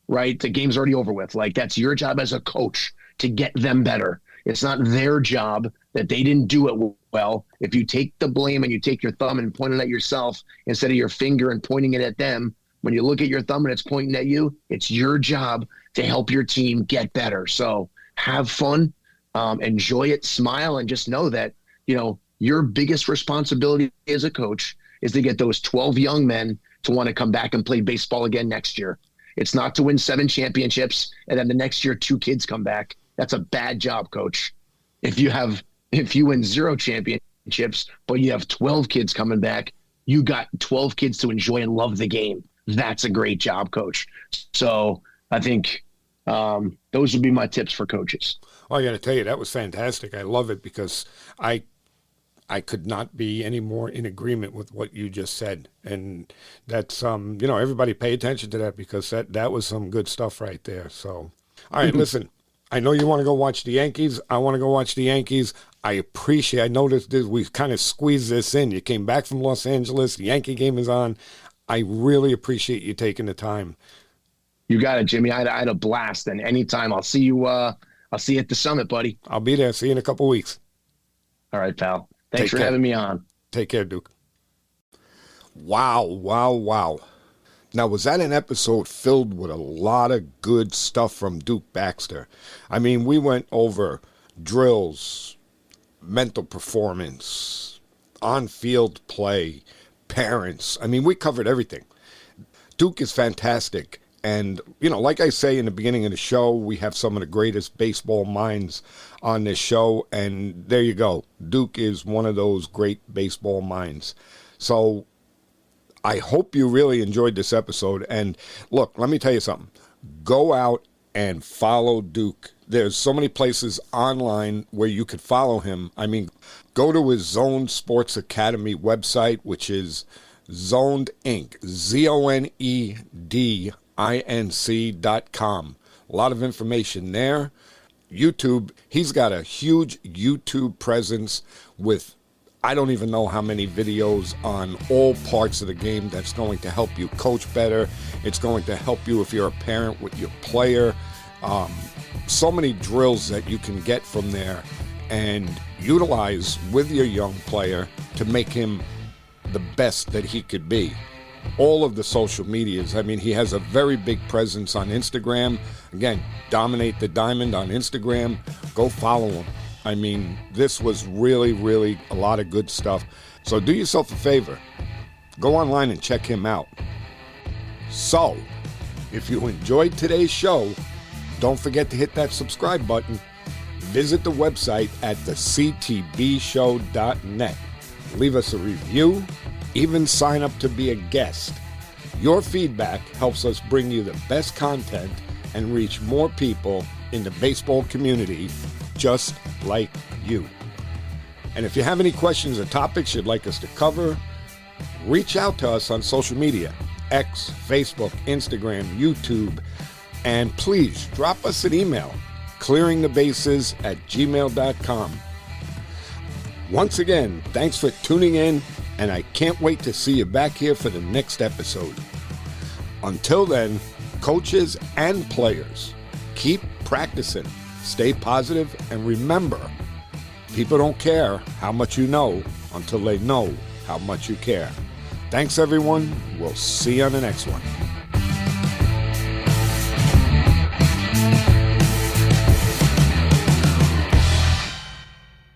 Speaker 1: right? The game's already over with. Like, that's your job as a coach to get them better. It's not their job that they didn't do it well. If you take the blame and you take your thumb and point it at yourself instead of your finger and pointing it at them, when you look at your thumb and it's pointing at you, it's your job to help your team get better. So have fun, enjoy it, smile, and just know that, your biggest responsibility as a coach is to get those 12 young men to want to come back and play baseball again next year. It's not to win 7 championships and then the next year 2 kids come back. That's a bad job, coach. If you win 0 championships, but you have 12 kids coming back, you got 12 kids to enjoy and love the game. That's a great job, coach. So I think those would be my tips for coaches.
Speaker 2: Well, I got to tell you, that was fantastic. I love it because I could not be any more in agreement with what you just said. And that's, everybody pay attention to that because that was some good stuff right there. So, all right, listen, I know you want to go watch the Yankees. I want to go watch the Yankees. I noticed this, we kind of squeezed this in. You came back from Los Angeles. The Yankee game is on. I really appreciate you taking the time.
Speaker 1: You got it, Jimmy. I had a blast. And anytime, I'll see you at the summit, buddy.
Speaker 2: I'll be there. See you in a couple weeks.
Speaker 1: All right, pal. Thanks for having me on.
Speaker 2: Take care, Duke. Wow. Now, was that an episode filled with a lot of good stuff from Duke Baxter? I mean, we went over drills, mental performance, on-field play, parents. I mean, we covered everything. Duke is fantastic. And, like I say in the beginning of the show, we have some of the greatest baseball minds on this show. And there you go. Duke is one of those great baseball minds. So I hope you really enjoyed this episode. And look, let me tell you something. Go out and follow Duke. There's so many places online where you could follow him. I mean, go to his Zone Sports Academy website, which is Zoned Inc. ZONEDINC.com. A lot of information there. YouTube, he's got a huge YouTube presence with I don't even know how many videos on all parts of the game that's going to help you coach better. It's going to help you if you're a parent with your player. So many drills that you can get from there and utilize with your young player to make him the best that he could be. All of the social medias. I mean, he has a very big presence on Instagram. Again, Dominate the Diamond on Instagram. Go follow him. I mean, this was really, really a lot of good stuff. So do yourself a favor. Go online and check him out. So, if you enjoyed today's show, don't forget to hit that subscribe button. Visit the website at thectbshow.net. Leave us a review. Even sign up to be a guest. Your feedback helps us bring you the best content and reach more people in the baseball community just like you. And if you have any questions or topics you'd like us to cover, reach out to us on social media, X, Facebook, Instagram, YouTube, and please drop us an email, clearingthebases@gmail.com. Once again, thanks for tuning in, and I can't wait to see you back here for the next episode. Until then, coaches and players, keep practicing, stay positive, and remember, people don't care how much you know until they know how much you care. Thanks, everyone. We'll see you on the next one.